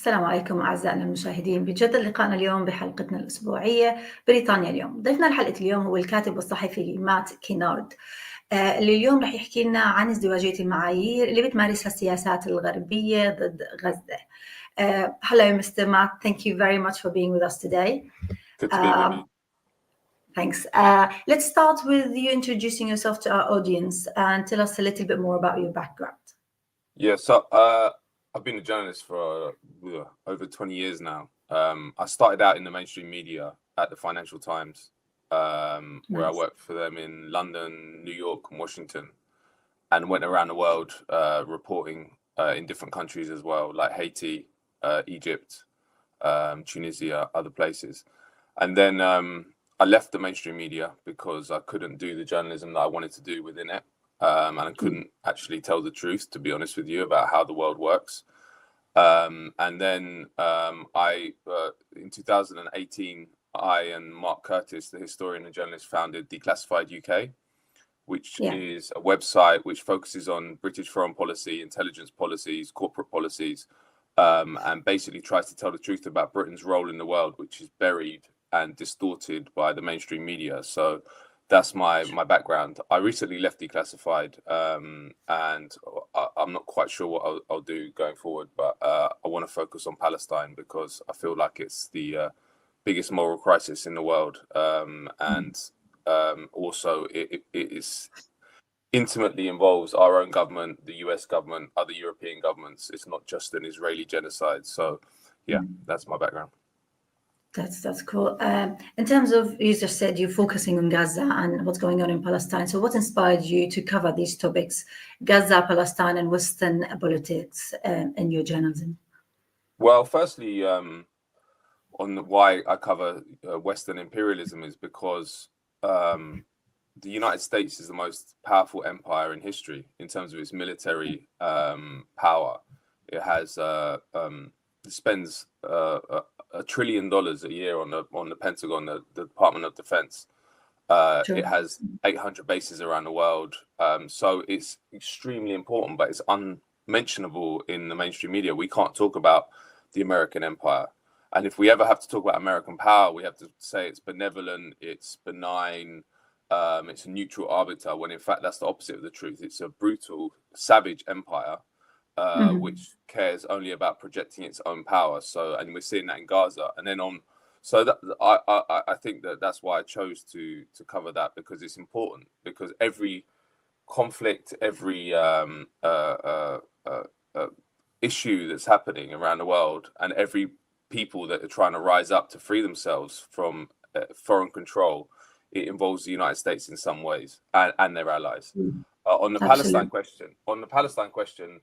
السلام عليكم أعزائنا المشاهدين، بجد لقائنا اليوم بحلقتنا الأسبوعية بريطانيا اليوم. ضيفنا لحلقة اليوم هو الكاتب والصحفي كينارد، اللي اليوم رح يحكي لنا عن ازدواجية المعايير اللي بتمارسها السياسات الغربية ضد غزة. Hello, Mr. Matt. Thank you very much for being with us today. Good to be with you. Thanks. Let's start with you introducing yourself to our audience and tell us a little bit more about your background. Yeah, so I've been a journalist for over 20 years now. I started out in the mainstream media at the Financial Times, where I worked for them in London, New York, and Washington, and went around the world reporting in different countries as well, like Haiti, Egypt, Tunisia, other places. And then I left the mainstream media because I couldn't do the journalism that I wanted to do within it. And I couldn't actually tell the truth, to be honest with you, about how the world works. And then in 2018, I and Mark Curtis, the historian and journalist, founded Declassified UK, which is a website which focuses on British foreign policy, intelligence policies, corporate policies, and basically tries to tell the truth about Britain's role in the world, which is buried and distorted by the mainstream media. So that's my background. I recently left Declassified, and I'm not quite sure what I'll do going forward, but I want to focus on Palestine because I feel like it's the biggest moral crisis in the world, and also it is intimately involves our own government, the US government, other European governments. It's not just an Israeli genocide. So yeah, that's my background. That's cool. In terms of, you just said you're focusing on Gaza and what's going on in Palestine. So what inspired you to cover these topics, Gaza, Palestine, and Western politics in your journalism? Well, firstly, on why I cover Western imperialism is because the United States is the most powerful empire in history in terms of its military power. It has spends $1 trillion a year on the Pentagon, the Department of Defense. It has 800 bases around the world. So it's extremely important, but it's unmentionable in the mainstream media. We can't talk about the American empire. And if we ever have to talk about American power, we have to say it's benevolent, it's benign, it's a neutral arbiter, when in fact that's the opposite of the truth. It's a brutal, savage empire. Which cares only about projecting its own power. So, and we're seeing that in Gaza. And then I think that's why I chose to cover that, because it's important. Because every conflict, every issue that's happening around the world, and every people that are trying to rise up to free themselves from foreign control, it involves the United States in some ways and their allies. On the Palestine question.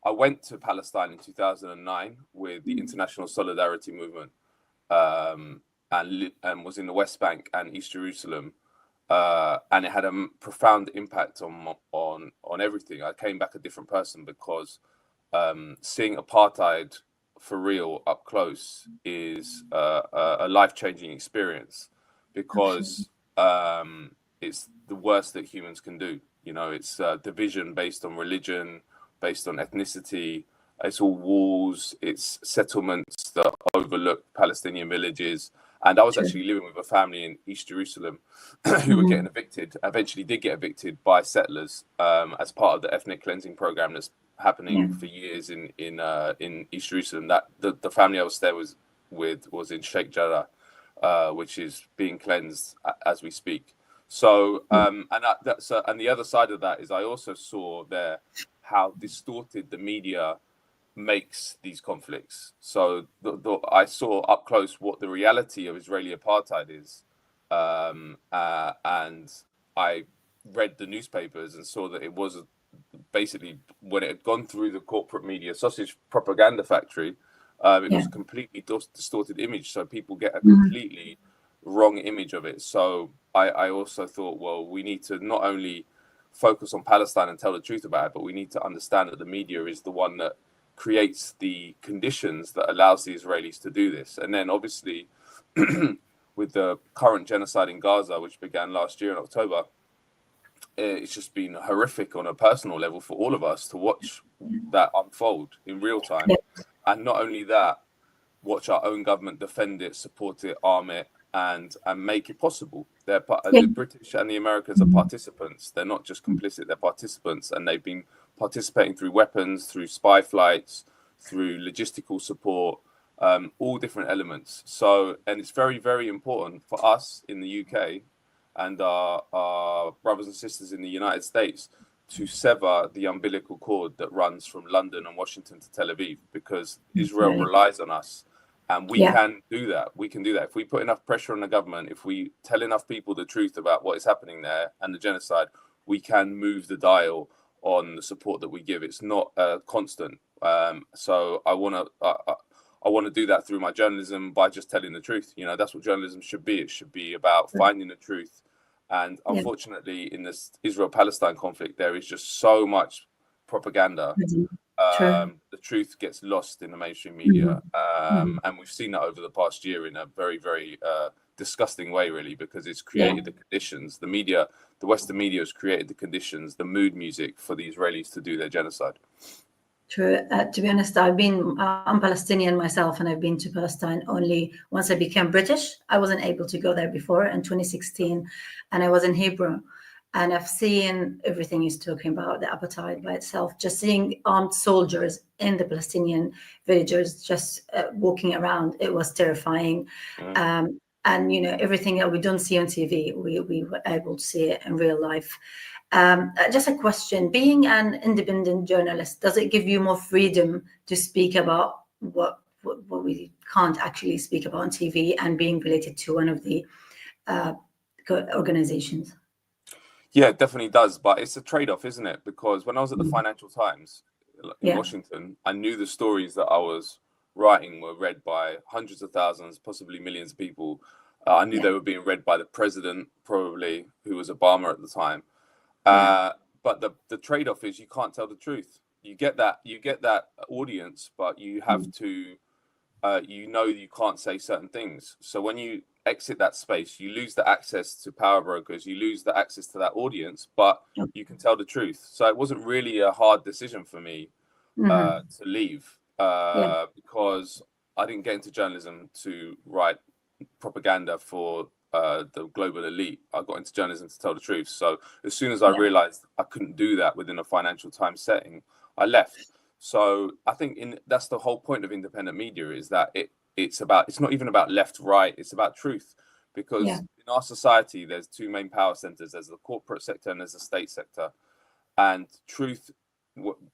I went to Palestine in 2009 with the International Solidarity Movement, and was in the West Bank and East Jerusalem, and it had a profound impact on everything. I came back a different person because seeing apartheid for real up close is a life-changing experience, because it's the worst that humans can do. You know, it's division based on religion, based on ethnicity. It's all walls, it's settlements that overlook Palestinian villages. And I was actually living with a family in East Jerusalem who were getting evicted, eventually did get evicted by settlers as part of the ethnic cleansing program that's happening for years in East Jerusalem. That the family I was there was in Sheikh Jarrah, which is being cleansed as we speak. So and the other side of that is I also saw there how distorted the media makes these conflicts. So I saw up close what the reality of Israeli apartheid is, and I read the newspapers and saw that it was basically, when it had gone through the corporate media sausage propaganda factory, it was a completely distorted image. So people get a completely wrong image of it. So I also thought, well, we need to not only focus on Palestine and tell the truth about it, but we need to understand that the media is the one that creates the conditions that allows the Israelis to do this. And then obviously with the current genocide in Gaza, which began last year in October, it's just been horrific on a personal level for all of us to watch that unfold in real time. And not only that, watch our own government defend it, support it, arm it, and make it possible. The British and the Americans are participants. They're not just complicit, they're participants, and they've been participating through weapons, through spy flights, through logistical support, all different elements. So, and it's very, very important for us in the UK and our brothers and sisters in the United States to sever the umbilical cord that runs from London and Washington to Tel Aviv, because Israel relies on us. And we can do that. We can do that. If we put enough pressure on the government, if we tell enough people the truth about what is happening there and the genocide, we can move the dial on the support that we give. It's not constant. So I want to do that through my journalism by just telling the truth. You know, that's what journalism should be. It should be about finding the truth. And unfortunately, in this Israel-Palestine conflict, there is just so much propaganda. The truth gets lost in the mainstream media. And we've seen that over the past year in a very, very disgusting way, really, because it's created the conditions. The media, the Western media has created the conditions, the mood music for the Israelis to do their genocide. True. To be honest, I'm Palestinian myself, and I've been to Palestine only once I became British. I wasn't able to go there before in 2016, and I was in Hebrew. And I've seen everything he's talking about, the apartheid by itself, just seeing armed soldiers in the Palestinian villagers just walking around. It was terrifying. And, you know, everything that we don't see on TV, we were able to see it in real life. Just a question, being an independent journalist, does it give you more freedom to speak about what we can't actually speak about on TV and being related to one of the organizations? Yeah, it definitely does. But it's a trade-off, isn't it? Because when I was at the Financial Times in Washington, I knew the stories that I was writing were read by hundreds of thousands, possibly millions of people. I knew they were being read by the president, probably, who was Obama at the time. But the trade-off is you can't tell the truth. You get that audience, but you have to, you can't say certain things. So when you exit that space, you lose the access to power brokers, you lose the access to that audience, but you can tell the truth. So it wasn't really a hard decision for me to leave because I didn't get into journalism to write propaganda for the global elite. I got into journalism to tell the truth. So as soon as I realized I couldn't do that within a Financial Times setting, I left. So I think that's the whole point of independent media, is that it's not even about left, right, it's about truth. Because in our society, there's two main power centers. There's the corporate sector and there's the state sector. And truth,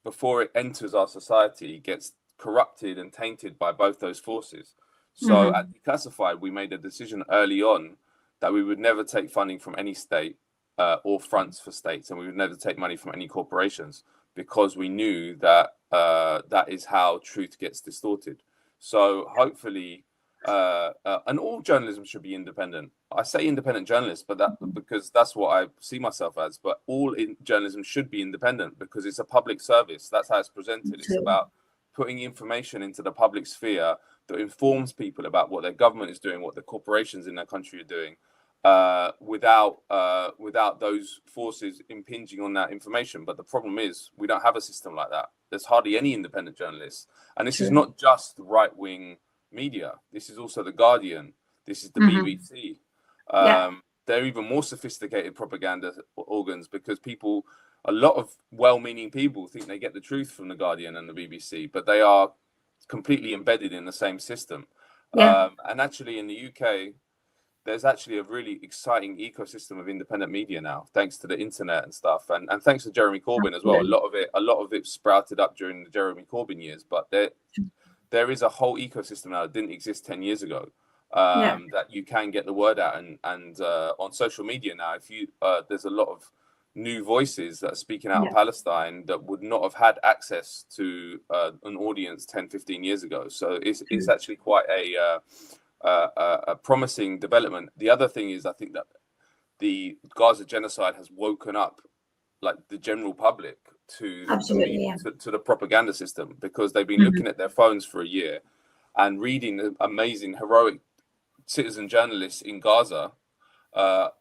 before it enters our society, gets corrupted and tainted by both those forces. So at Declassified, we made a decision early on that we would never take funding from any state or fronts for states, and we would never take money from any corporations, because we knew that that is how truth gets distorted. So hopefully, and all journalism should be independent. I say independent journalists, but because that's what I see myself as. But all journalism should be independent, because it's a public service. That's how it's presented. It's about putting information into the public sphere that informs people about what their government is doing, what the corporations in their country are doing, without those forces impinging on that information. But the problem is we don't have a system like that. There's hardly any independent journalists. And this is not just right-wing media. This is also The Guardian. This is the BBC. They're even more sophisticated propaganda organs, because a lot of well-meaning people think they get the truth from The Guardian and the BBC, but they are completely embedded in the same system. And actually in the UK, there's actually a really exciting ecosystem of independent media now, thanks to the internet and stuff, and thanks to Jeremy Corbyn as well. A lot of it sprouted up during the Jeremy Corbyn years, but there is a whole ecosystem now that didn't exist 10 years ago, that you can get the word out, and on social media now, if you there's a lot of new voices that are speaking out of Palestine that would not have had access to an audience 10, 15 years ago. So it's actually quite a promising development. The other thing is, I think that the Gaza genocide has woken up like the general public to the propaganda system, because they've been looking at their phones for a year and reading the amazing, heroic citizen journalists in Gaza.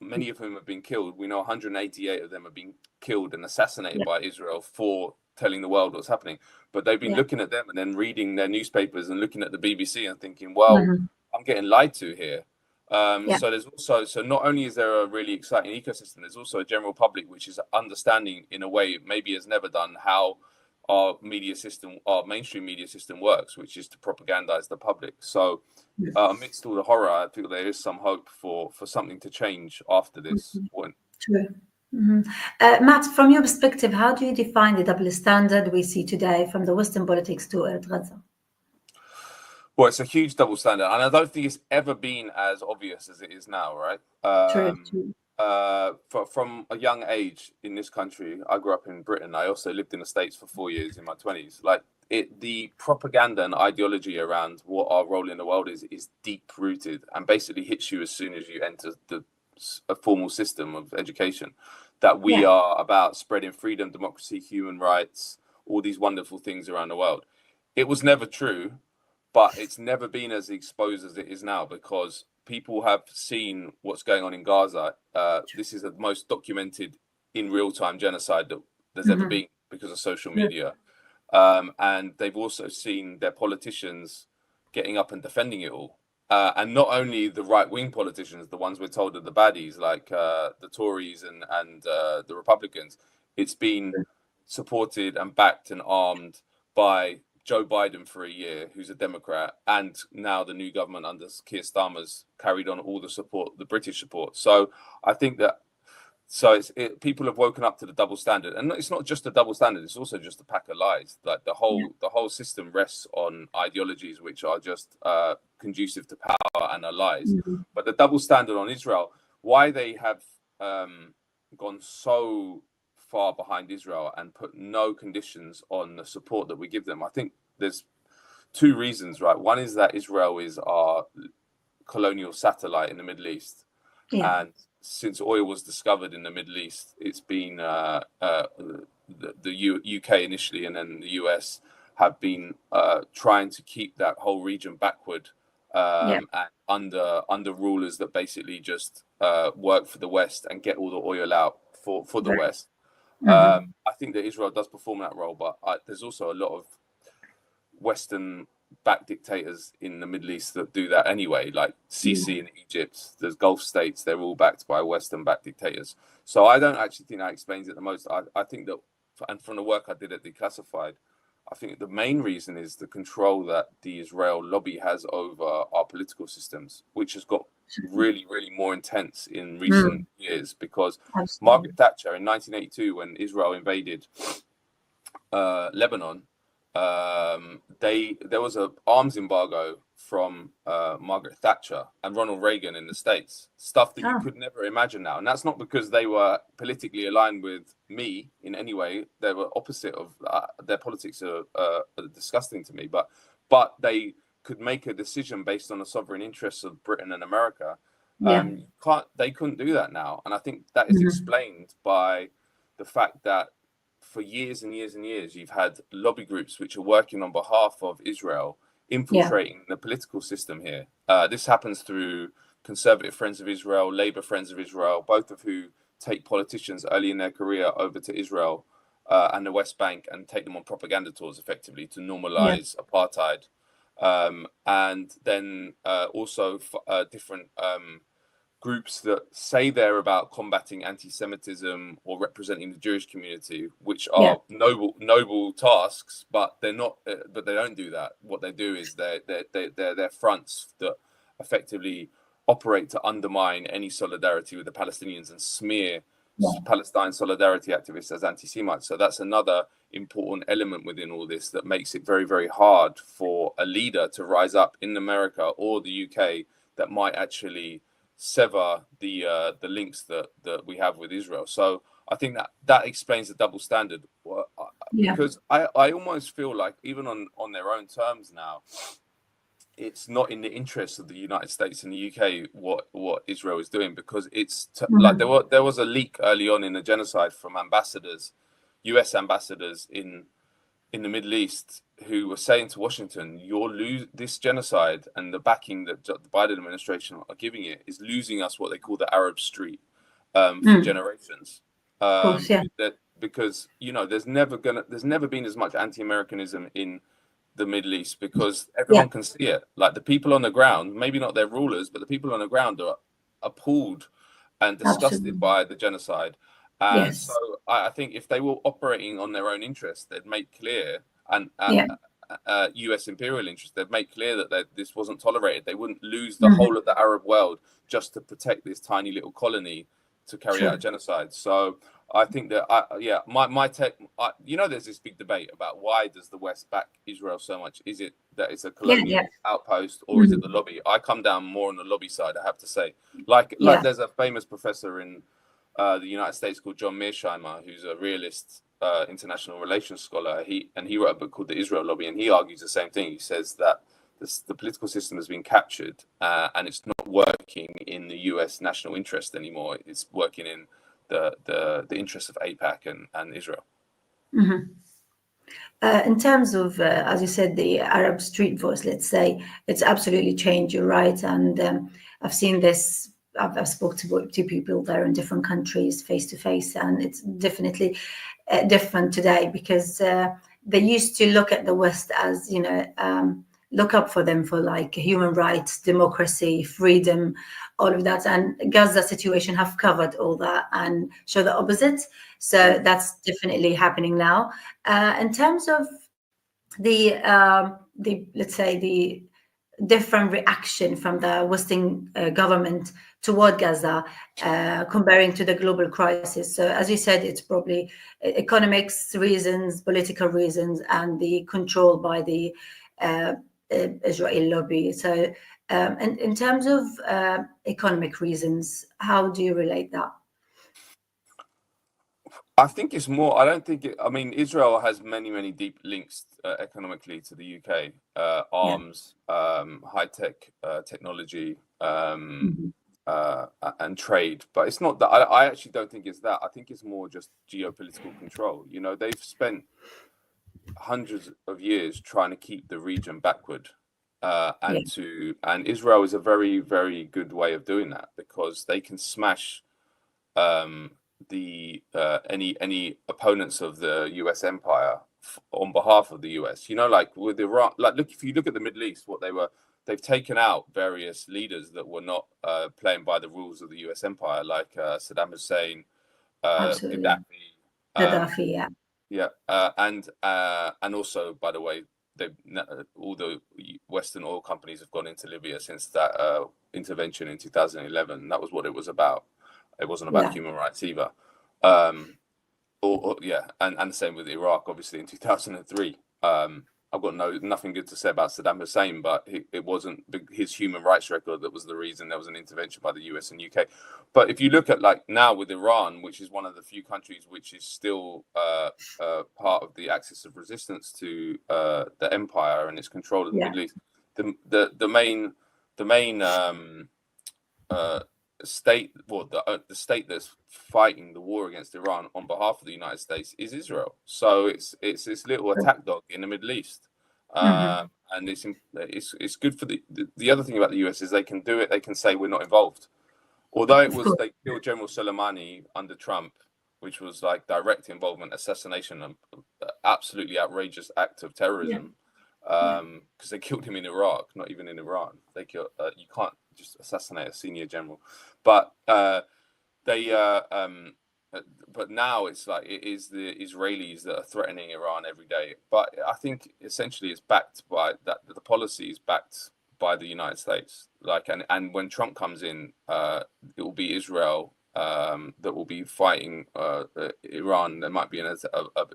Many of whom have been killed. We know 188 of them have been killed and assassinated by Israel for telling the world what's happening. But they've been looking at them and then reading their newspapers and looking at the BBC and thinking, well, I'm getting lied to here. So there's also, so not only is there a really exciting ecosystem, there's also a general public which is understanding in a way maybe has never done how our media system, our mainstream media system works, which is to propagandize the public. So amidst all the horror, I feel there is some hope for something to change after this point. True. Matt, from your perspective, how do you define the double standard we see today from the Western politics to Gaza? Well, it's a huge double standard, and I don't think it's ever been as obvious as it is now, right? True. From a young age in this country, I grew up in Britain. I also lived in the States for 4 years in my 20s. Like the propaganda and ideology around what our role in the world is deep rooted and basically hits you as soon as you enter a formal system of education. That we are about spreading freedom, democracy, human rights, all these wonderful things around the world. It was never true, but it's never been as exposed as it is now because people have seen what's going on in Gaza. This is the most documented in real-time genocide that there's ever been because of social media. And they've also seen their politicians getting up and defending it all. And not only the right-wing politicians, the ones we're told are the baddies, like the Tories and the Republicans. It's been supported and backed and armed by Joe Biden for a year, who's a Democrat, and now the new government under Keir Starmer's carried on all the support, the British support. So I think that people have woken up to the double standard, and it's not just a double standard; it's also just a pack of lies. Like the whole system rests on ideologies which are just conducive to power and are lies. But the double standard on Israel, why they have gone so far behind Israel and put no conditions on the support that we give them. I think there's two reasons, right? One is that Israel is our colonial satellite in the Middle East. And since oil was discovered in the Middle East, it's been the UK initially and then the US have been trying to keep that whole region backward and under rulers that basically just work for the West and get all the oil out for the West. I think that Israel does perform that role, but there's also a lot of Western-backed dictators in the Middle East that do that anyway, like Sisi in Egypt. There's Gulf states; they're all backed by Western-backed dictators. So I don't actually think that explains it the most. I think that, and from the work I did at Declassified, I think the main reason is the control that the Israel lobby has over our political systems, which has got really, really more intense in recent years. Because Margaret Thatcher in 1982, when Israel invaded Lebanon, there was an arms embargo from Margaret Thatcher and Ronald Reagan in the States, stuff that you could never imagine now. And that's not because they were politically aligned with me in any way. They were opposite of their politics are disgusting to me, but they could make a decision based on the sovereign interests of Britain and America. They couldn't do that now. And I think that is explained by the fact that for years and years and years, you've had lobby groups which are working on behalf of Israel, infiltrating the political system here. This happens through Conservative Friends of Israel, Labour Friends of Israel, both of who take politicians early in their career over to Israel and the West Bank and take them on propaganda tours effectively to normalize apartheid. And then also different groups that say they're about combating anti-Semitism or representing the Jewish community, which are noble tasks, but they're not. But they don't do that. What they do is they're fronts that effectively operate to undermine any solidarity with the Palestinians and smear Palestine solidarity activists as anti-Semites. So that's another important element within all this that makes it very, very hard for a leader to rise up in America or the UK that might actually sever the links that we have with Israel. So I think that explains the double standard. Because I almost feel like even on their own terms now, it's not in the interest of the United States and the UK what Israel is doing, because it's like there was a leak early on in the genocide from US ambassadors in the Middle East who were saying to Washington, this genocide and the backing that the Biden administration are giving it is losing us what they call the Arab Street for generations. because, you know, there's never been as much anti-Americanism in the Middle East, because everyone can see it. Like, the people on the ground, maybe not their rulers, but the people on the ground are appalled and disgusted by the genocide. And so I think if they were operating on their own interests, they'd make clear, and US imperial interests, they'd make clear that this wasn't tolerated. They wouldn't lose the whole of the Arab world just to protect this tiny little colony to carry out a genocide. So I think that, my take, you know, there's this big debate about why does the West back Israel so much? Is it that it's a colonial outpost, or is it the lobby? I come down more on the lobby side, I have to say. Like there's a famous professor in the United States called John Mearsheimer, who's a realist, international relations scholar. He wrote a book called The Israel Lobby, and he argues the same thing. He says that the political system has been captured, and it's not working in the US national interest anymore. It's working in the interests of AIPAC and Israel. In terms of, as you said, the Arab street voice, let's say, it's absolutely changed. You're right, and I've seen this. I've spoken to people there in different countries face to face, and it's definitely different today, because they used to look at the West as, you know, look up for them for like human rights, democracy, freedom, all of that. And Gaza situation have covered all that and show the opposite. So that's definitely happening now. In terms of the let's say the different reaction from the Western government toward Gaza, comparing to the global crisis. So as you said, it's probably economics reasons, political reasons, and the control by the Israeli lobby. So in terms of economic reasons, how do you relate that? I think it's more, I don't think I mean, Israel has many deep links economically to the UK, arms, high-tech technology, and trade. But it's not that, I actually don't think it's that. I think it's more just geopolitical control. You know, they've spent hundreds of years trying to keep the region backward. And Israel is a very good way of doing that, because they can smash any opponents of the US empire on behalf of the US. You know, like with Iran, like, look, if you look at the Middle East, they've taken out various leaders that were not playing by the rules of the US empire, like Saddam Hussein, Gaddafi, and also, by the way, all the Western oil companies have gone into Libya since that intervention in 2011. That was what it was about. It wasn't about human rights either. And the same with Iraq, obviously, in 2003. I've got nothing good to say about Saddam Hussein, but it wasn't his human rights record that was the reason there was an intervention by the US and UK. But if you look at, like, now with Iran, which is one of the few countries which is still part of the axis of resistance to the empire and its control of the Middle East, the main state, well, the state that's fighting the war against Iran on behalf of the United States is Israel. So it's this little attack dog in the Middle East, and it's good for the other thing about the US is they can do it. They can say we're not involved, although they killed General Soleimani under Trump, which was like direct involvement, assassination, an absolutely outrageous act of terrorism. Because they killed him in Iraq, not even in Iran. They killed. You can't just assassinate a senior general, but but now it's like it is the Israelis that are threatening Iran every day. But I think essentially it's backed by that. The policy is backed by the United States. Like, and when Trump comes in, it will be Israel that will be fighting Iran. There might be a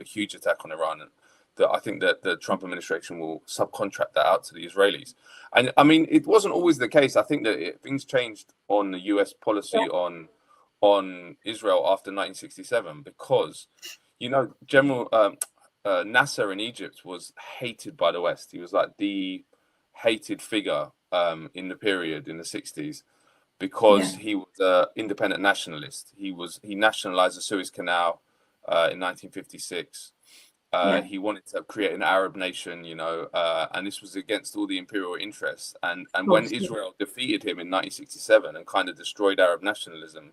huge attack on Iran. That I think that the Trump administration will subcontract that out to the Israelis. And I mean, it wasn't always the case. I think that things changed on the US policy on Israel after 1967, because, you know, General Nasser in Egypt was hated by the West. He was like the hated figure in the period in the 60s, because he was an independent nationalist. He nationalized the Suez Canal in 1956. He wanted to create an Arab nation, you know, and this was against all the imperial interests. And when Israel defeated him in 1967 and kind of destroyed Arab nationalism,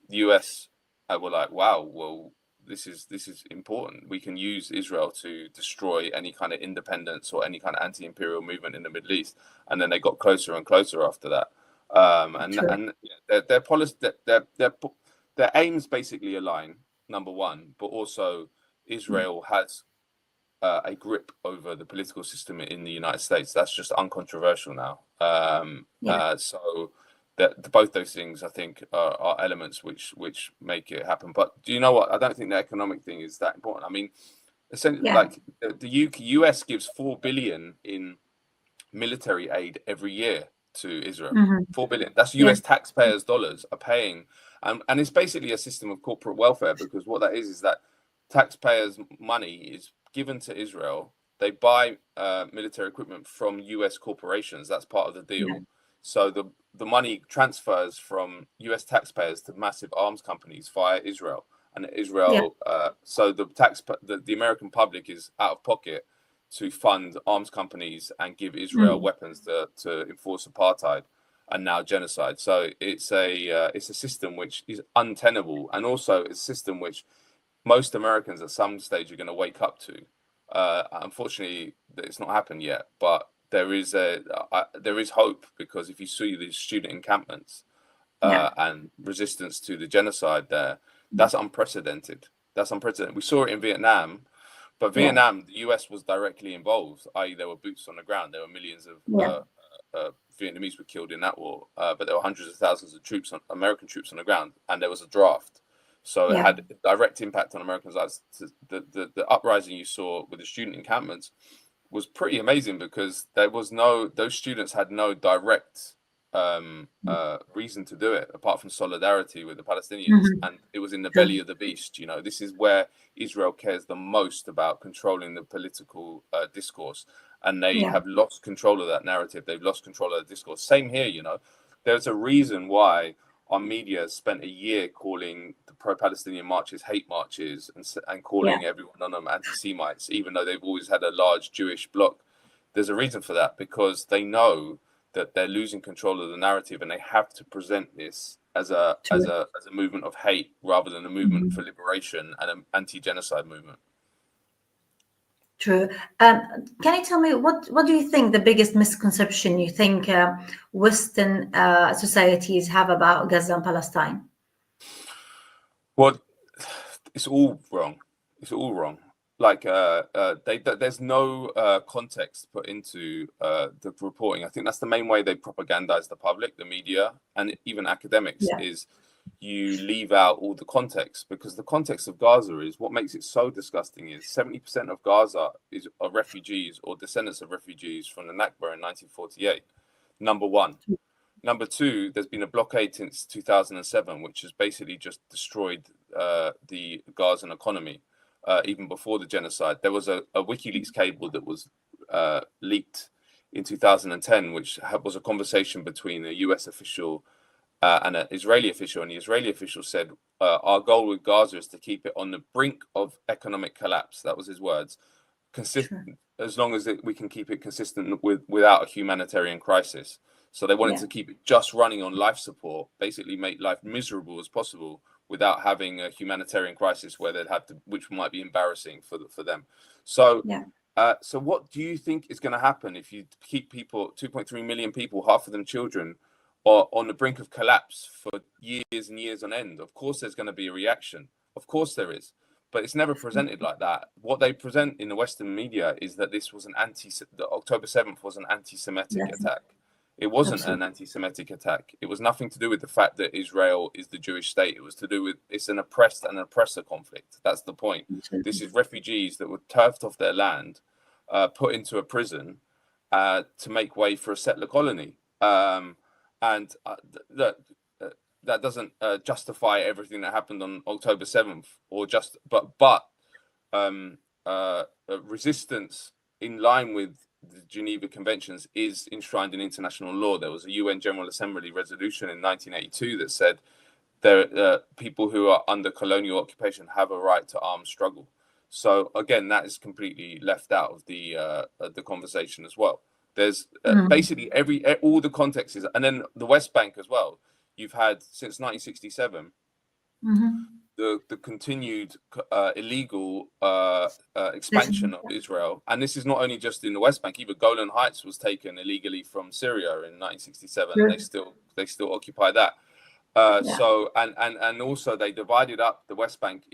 the US were like, wow, well, this is important. We can use Israel to destroy any kind of independence or any kind of anti-imperial movement in the Middle East. And then they got closer and closer after that. And their policy, their aims basically align. Number one, but also Israel has a grip over the political system in the United States. That's just uncontroversial now. So that both those things, I think, are elements which make it happen. But do you know what? I don't think the economic thing is that important. I mean, essentially, like the US gives $4 billion in military aid every year to Israel. $4 billion. That's US taxpayers' dollars are paying, and it's basically a system of corporate welfare, because what that is that taxpayers' money is given to Israel. They buy military equipment from US corporations. That's part of the deal. So the money transfers from US taxpayers to massive arms companies via Israel, and Israel. So the American public is out of pocket to fund arms companies and give Israel weapons to enforce apartheid and now genocide. So it's a system which is untenable, and also it's a system which most Americans at some stage are going to wake up to. Unfortunately, it's not happened yet, but there is hope, because if you see these student encampments and resistance to the genocide there, that's unprecedented. We saw it in Vietnam, but Vietnam, the US was directly involved, i.e. there were boots on the ground. There were millions of Vietnamese were killed in that war, but there were hundreds of thousands of American troops on the ground, and there was a draft. So it had a direct impact on Americans' lives. The uprising you saw with the student encampments was pretty amazing, because those students had no direct reason to do it apart from solidarity with the Palestinians, and it was in the belly of the beast. You know, this is where Israel cares the most about controlling the political discourse, and they have lost control of that narrative. They've lost control of the discourse. Same here. You know, there's a reason why our media spent a year calling the pro-Palestinian marches hate marches, and calling everyone on them anti-Semites, even though they've always had a large Jewish bloc. There's a reason for that, because they know that they're losing control of the narrative, and they have to present this as a movement of hate rather than a movement for liberation and an anti-genocide movement. True. Can you tell me what do you think the biggest misconception you think Western societies have about Gaza and Palestine? Well, it's all wrong. Like there's no context put into the reporting. I think that's the main way they propagandize the public, the media, and even academics, is you leave out all the context, because the context of Gaza is what makes it so disgusting. Is 70% of Gaza are refugees or descendants of refugees from the Nakba in 1948. Number one. Number two, there's been a blockade since 2007, which has basically just destroyed the Gazan economy. Even before the genocide, there was a WikiLeaks cable that was leaked in 2010, which was a conversation between a US official and an Israeli official. And the Israeli official said, our goal with Gaza is to keep it on the brink of economic collapse. That was his words. Consistent, as long as we can keep it consistent without a humanitarian crisis. So they wanted to keep it just running on life support, basically make life miserable as possible without having a humanitarian crisis where they'd have to, which might be embarrassing for them. So, so what do you think is going to happen if you keep people, 2.3 million people, half of them children, or on the brink of collapse for years and years on end? Of course, there's going to be a reaction. Of course there is, but it's never presented like that. What they present in the Western media is that this was the October 7th was an anti-Semitic attack. It wasn't an anti-Semitic attack. It was nothing to do with the fact that Israel is the Jewish state. It was to do with it's an oppressed and oppressor conflict. That's the point. This is refugees that were turfed off their land, put into a prison to make way for a settler colony. And that doesn't justify everything that happened on October 7th, or just but resistance in line with the Geneva Conventions is enshrined in international law. There was a UN General Assembly resolution in 1982 that said people who are under colonial occupation have a right to armed struggle. So again, that is completely left out of the conversation as well. There's basically all the context is, and then the West Bank as well. You've had since 1967, the continued illegal expansion of Israel, and this is not only just in the West Bank. Even Golan Heights was taken illegally from Syria in 1967, and they still occupy that. So and also they divided up the West Bank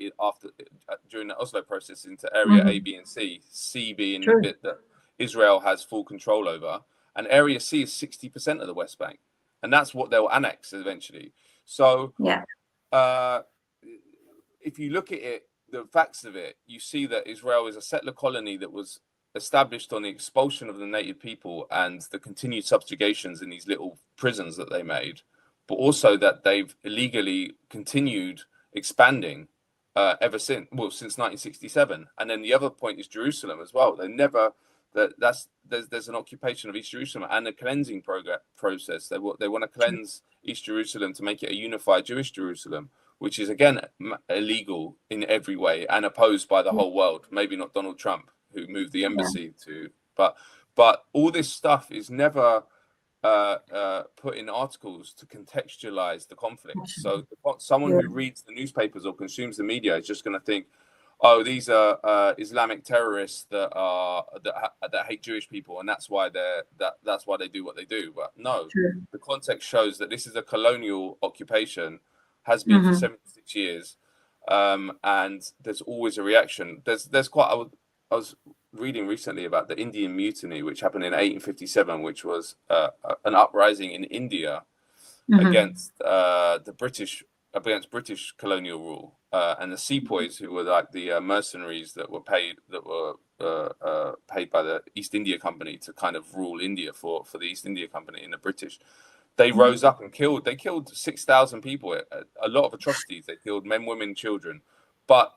during the Oslo process into area A, B, and C. C being the bit that Israel has full control over, and area C is 60% of the West Bank, and that's what they'll annex eventually. So if you look at it, the facts of it, you see that Israel is a settler colony that was established on the expulsion of the native people and the continued subjugations in these little prisons that they made, but also that they've illegally continued expanding since 1967. And then the other point is Jerusalem as well. They never there's an occupation of East Jerusalem and a cleansing process. They want to cleanse East Jerusalem to make it a unified Jewish Jerusalem, which is again illegal in every way and opposed by the whole world. Maybe not Donald Trump, who moved the embassy but all this stuff is never put in articles to contextualize the conflict. So someone who reads the newspapers or consumes the media is just going to think, oh, these are Islamic terrorists that hate Jewish people, and that's why they do what they do. But no, the context shows that this is a colonial occupation, has been for 76 years, and there's always a reaction. There's quite. I was reading recently about the Indian Mutiny, which happened in 1857, which was an uprising in India against the British. Against British colonial rule, and the sepoys, who were like the mercenaries that were paid by the East India Company to kind of rule India for the East India Company and the British. They rose up and killed 6,000 people, a lot of atrocities. They killed men, women, children. But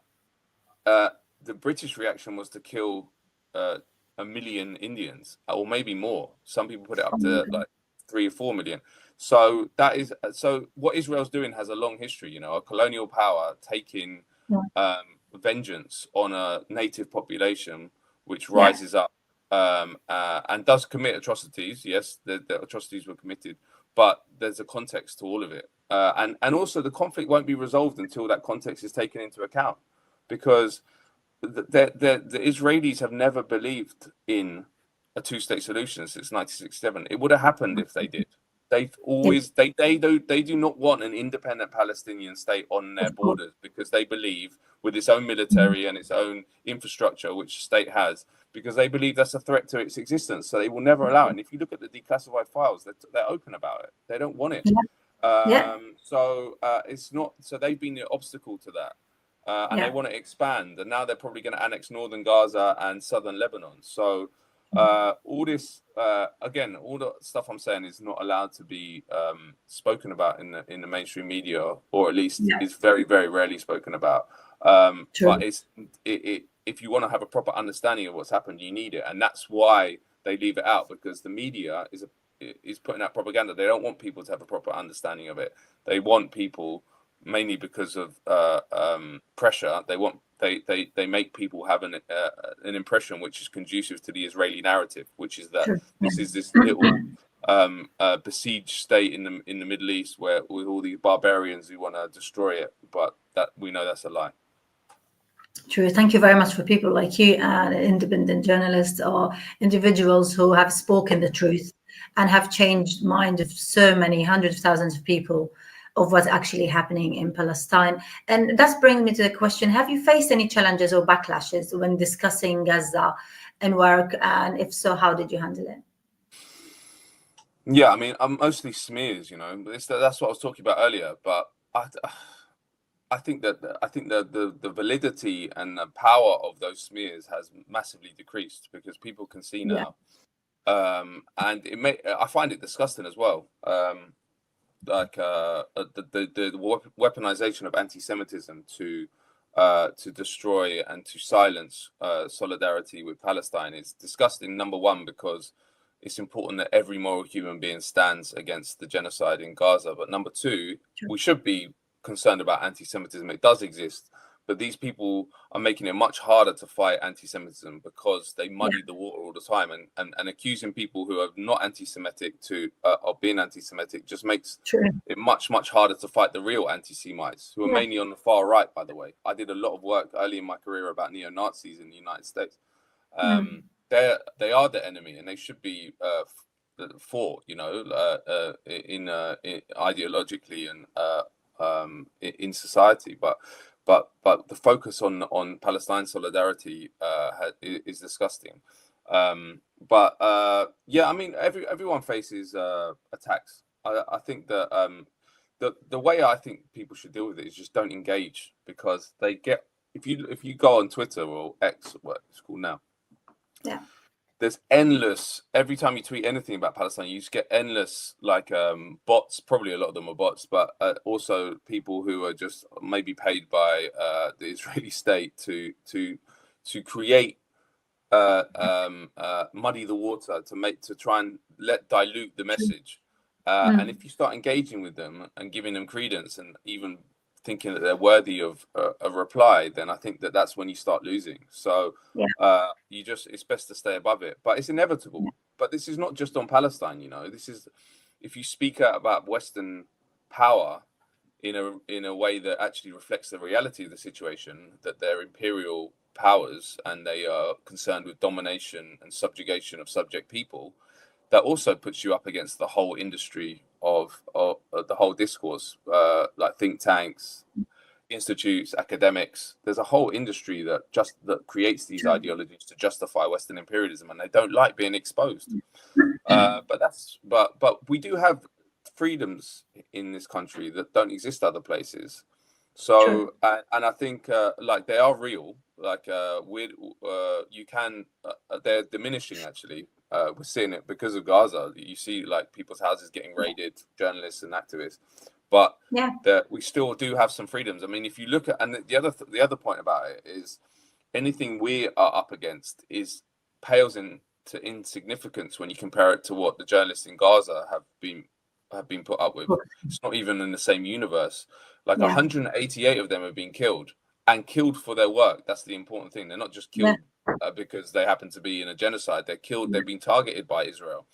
the British reaction was to kill 1 million Indians, or maybe more. Some people put it up to like 3 or 4 million. So what Israel's doing has a long history, a colonial power taking vengeance on a native population which rises up and does commit atrocities. Yes, the atrocities were committed, but there's a context to all of it. And also the conflict won't be resolved until that context is taken into account, because the Israelis have never believed in a two-state solution since 1967. It would have happened if they did. They've always they do not want an independent Palestinian state on their borders, because they believe, with its own military and its own infrastructure, which the state has, because they believe that's a threat to its existence. So they will never allow it. And if you look at the declassified files, they're open about it. They don't want it. So it's not. So they've been the obstacle to that, and they want to expand. And now they're probably going to annex northern Gaza and southern Lebanon. So. All this again, all the stuff I'm saying is not allowed to be spoken about in the mainstream media, or at least is very, very rarely spoken about. But if you want to have a proper understanding of what's happened, you need it, and that's why they leave it out, because the media is putting out propaganda. They don't want people to have a proper understanding of it. They want people, mainly because of pressure. They make people have an impression which is conducive to the Israeli narrative, which is that this is this little besieged state in the Middle East, where with all these barbarians who want to destroy it. But that we know that's a lie. True. Thank you very much for people like you and independent journalists or individuals who have spoken the truth and have changed the mind of so many hundreds of thousands of people of what's actually happening in Palestine. And that's bringing me to the question, have you faced any challenges or backlashes when discussing Gaza and work? And if so, how did you handle it? Yeah, I mean, I'm mostly smears, that's what I was talking about earlier. But I think the validity and the power of those smears has massively decreased, because people can see now. And I find it disgusting as well. Like the weaponization of anti-Semitism to destroy and to silence solidarity with Palestine is disgusting. Number one, because it's important that every moral human being stands against the genocide in Gaza. But number two, we should be concerned about anti-Semitism. It does exist, but these people are making it much harder to fight anti-Semitism because they muddy the water all the time, and accusing people who are not anti-Semitic of being anti-Semitic just makes it much harder to fight the real anti-Semites, who are mainly on the far right, by the way. I did a lot of work early in my career about neo-Nazis in the United States. They are the enemy, and they should be fought, in ideologically and in society. But the focus on Palestine solidarity is disgusting. I mean, everyone faces attacks. I think that the way I think people should deal with it is just don't engage, because they get, if you go on Twitter or X, what it's called now, there's endless, every time you tweet anything about Palestine, you just get endless bots. Probably a lot of them are bots, but also people who are just maybe paid by the Israeli state to create muddy the water, to try and dilute the message. And if you start engaging with them and giving them credence and even thinking that they're worthy of a reply, then I think that's when you start losing. So it's best to stay above it, but it's inevitable. But this is not just on Palestine, this is, if you speak out about Western power in a way that actually reflects the reality of the situation, that they're imperial powers and they are concerned with domination and subjugation of subject people, that also puts you up against the whole industry of the whole discourse, like think tanks, institutes, academics. There's a whole industry that creates these ideologies to justify Western imperialism, and they don't like being exposed. But we do have freedoms in this country that don't exist other places. So and I think they are real. They're diminishing actually. We're seeing it because of Gaza. You see people's houses getting raided, journalists and activists, but we still do have some freedoms. I mean, if you look at, and the other point about it is, anything we are up against pales into insignificance when you compare it to what the journalists in Gaza have been put up with. It's not even in the same universe. 188 of them have been killed, and killed for their work. That's the important thing. They're not just killed because they happen to be in a genocide. They're killed. They've been targeted by Israel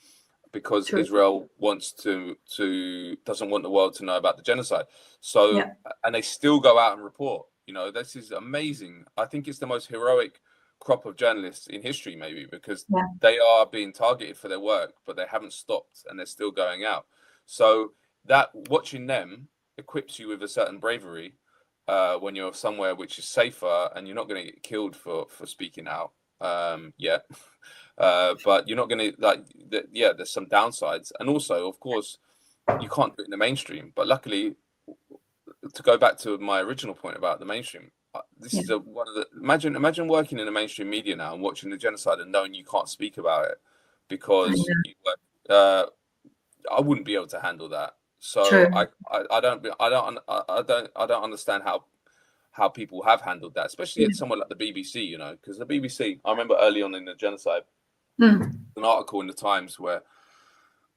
because Israel doesn't want the world to know about the genocide. So, and they still go out and report. This is amazing. I think it's the most heroic crop of journalists in history, maybe, because they are being targeted for their work, but they haven't stopped and they're still going out. So that watching them equips you with a certain bravery when you're somewhere which is safer, and you're not going to get killed for speaking out yet. But you're not going to there's some downsides, and also, of course, you can't do it in the mainstream. But luckily, to go back to my original point about the mainstream, this is one of the imagine working in the mainstream media now and watching the genocide and knowing you can't speak about it because I wouldn't be able to handle that. So I don't understand how people have handled that, especially at somewhere like the BBC, because the BBC, I remember early on in the genocide, an article in the Times where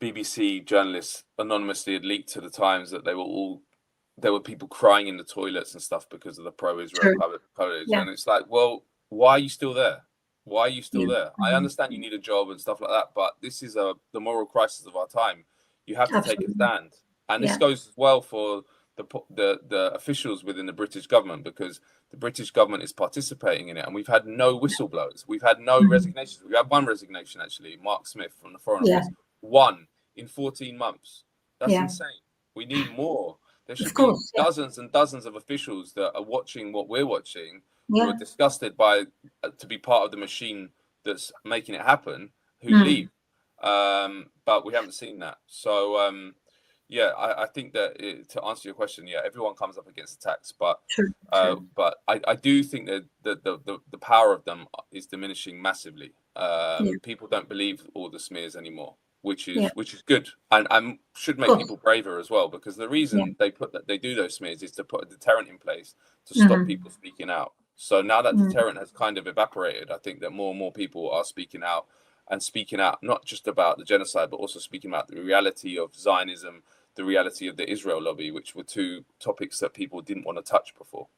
BBC journalists anonymously had leaked to the Times that there were people crying in the toilets and stuff because of the pro-Israel coverage. And it's like, well, why are you still there? Why are you still there? I understand you need a job and stuff like that, but this is the moral crisis of our time. You have to take a stand. And this goes well for the officials within the British government, because the British government is participating in it, and we've had no whistleblowers. We've had no resignations. We had one resignation, actually, Mark Smith from the Foreign Office. One in 14 months. That's insane. We need more. There should be dozens and dozens of officials that are watching what we're watching, who are disgusted to be part of the machine that's making it happen, who leave. But we haven't seen that. So I think that to answer your question, everyone comes up against attacks, but I do think that the power of them is diminishing massively. People don't believe all the smears anymore, which is good, and should make people braver as well, because the reason they do those smears is to put a deterrent in place to stop people speaking out. So now that deterrent has kind of evaporated, I think that more and more people are speaking out not just about the genocide, but also speaking about the reality of Zionism, the reality of the Israel lobby, which were two topics that people didn't want to touch before.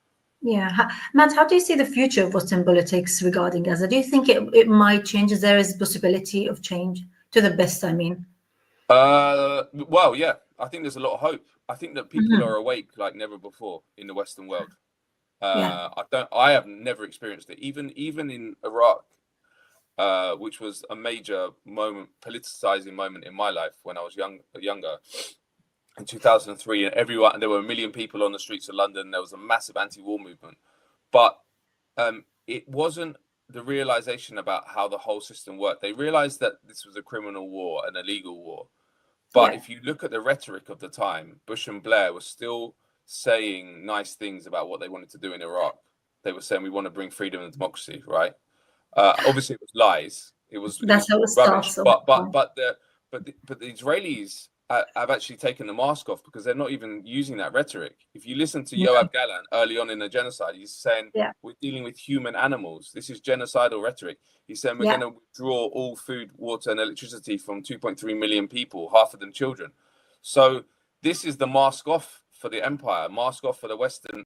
Yeah. Matt, how do you see the future of Western politics regarding Gaza? Do you think it might change? There is possibility of change to the best, I mean? Well, yeah, I think there's a lot of hope. I think that people are awake like never before in the Western world. Yeah. I have never experienced it. Even in Iraq, which was a major moment, politicizing moment in my life when I was younger, in 2003, and there were 1 million people on the streets of London. There was a massive anti-war movement, but it wasn't the realization about how the whole system worked. They realized that this was a criminal war, an illegal war. But if you look at the rhetoric of the time, Bush and Blair were still saying nice things about what they wanted to do in Iraq. They were saying we want to bring freedom and democracy, right? Obviously, it was lies. It was That's how it rubbish. starts. But the Israelis have actually taken the mask off because they're not even using that rhetoric. If you listen to Yoav Gallant early on in the genocide, he's saying we're dealing with human animals. This is genocidal rhetoric. He's saying we're going to withdraw all food, water, and electricity from 2.3 million people, half of them children. So this is the mask off for the empire, mask off for the Western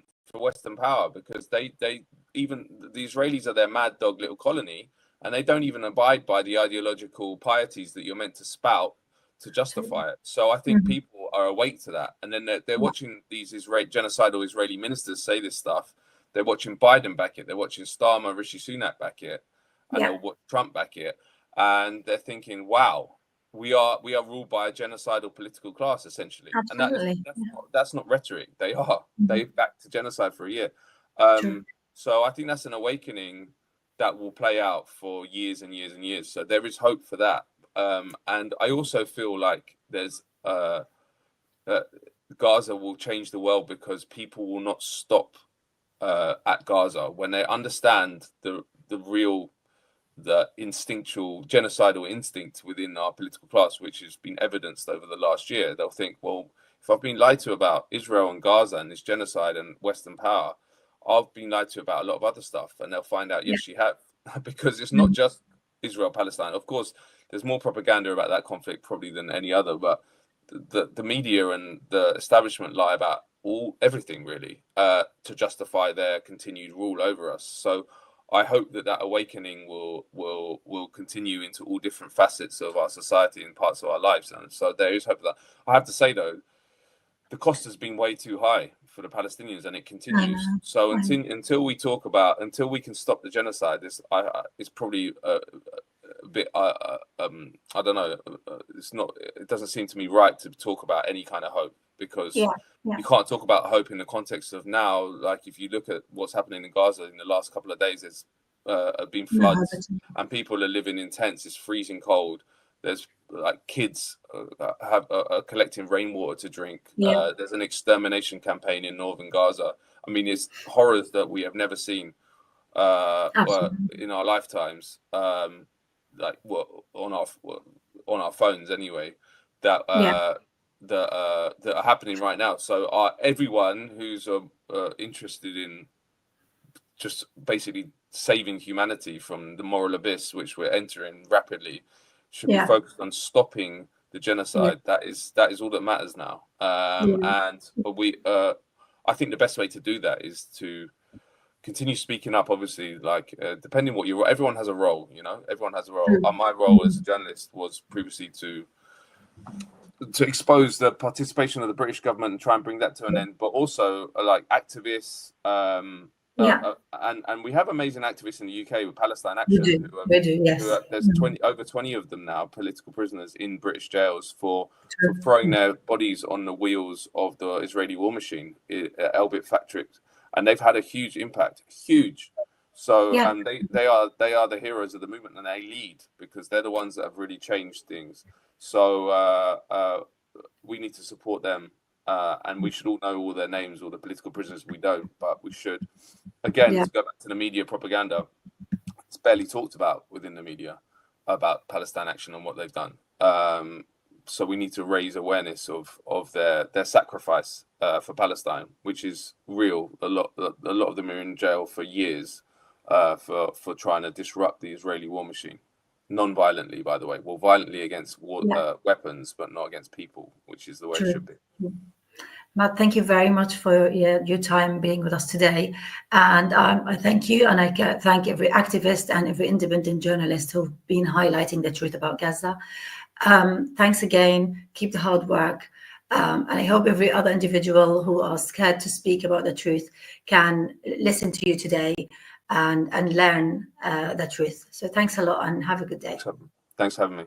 power, because they even the Israelis are their mad dog little colony, and they don't even abide by the ideological pieties that you're meant to spout to justify it. So I think people are awake to that, and then they're watching these genocidal Israeli ministers say this stuff. They're watching Biden back it. They're watching Starmer, Rishi Sunak back it, and they'll watch Trump back it, and they're thinking, "Wow, we are ruled by a genocidal political class, essentially." Absolutely. And that's not rhetoric. They backed to genocide for a year. So I think that's an awakening that will play out for years and years and years. So there is hope for that. And I also feel like there's Gaza will change the world because people will not stop at Gaza when they understand the instinctual genocidal instinct within our political class, which has been evidenced over the last year. They'll think, well, if I've been lied to about Israel and Gaza and this genocide and Western power, I've been lied to about a lot of other stuff. And they'll find out, yes, you have, because it's not just Israel, Palestine. Of course, there's more propaganda about that conflict probably than any other, but the media and the establishment lie about everything really to justify their continued rule over us. So I hope that awakening will continue into all different facets of our society and parts of our lives. And so there is hope for that. I have to say though, the cost has been way too high for the Palestinians, and it continues. So until we can stop the genocide, it's probably a bit. I don't know. It doesn't seem to me right to talk about any kind of hope, because you can't talk about hope in the context of now. Like if you look at what's happening in Gaza in the last couple of days, there's been floods and people are living in tents. It's freezing cold. There's like kids are collecting rainwater to drink. There's an extermination campaign in northern Gaza. I mean, it's horrors that we have never seen in our lifetimes. Like on our phones anyway. That are happening right now. So everyone who's interested in just basically saving humanity from the moral abyss which we're entering rapidly should be focused on stopping the genocide. That is all that matters now. And I think the best way to do that is to continue speaking up. Obviously, like depending what everyone has a role. Everyone has a role. My role as a journalist was previously to expose the participation of the British government and try and bring that to an end, but also like activists. And we have amazing activists in the UK with Palestine Action. There's over 20 of them now, political prisoners in British jails for throwing their bodies on the wheels of the Israeli war machine at Elbit factory, and they've had a huge impact. So and they are the heroes of the movement, and they lead because they're the ones that have really changed things. So we need to support them. And we should all know all their names, all the political prisoners. We don't, but we should. Again, to go back to the media propaganda, it's barely talked about within the media about Palestine Action and what they've done. So we need to raise awareness of their sacrifice for Palestine, which is real. A lot of them are in jail for years for trying to disrupt the Israeli war machine. Non-violently, by the way. Well, violently against weapons, but not against people, which is the way it should be. Matt, thank you very much for your time being with us today. And I thank you, and I thank every activist and every independent journalist who've been highlighting the truth about Gaza. Thanks again. Keep the hard work. And I hope every other individual who are scared to speak about the truth can listen to you today and learn the truth. So thanks a lot and have a good day. Thanks for having me.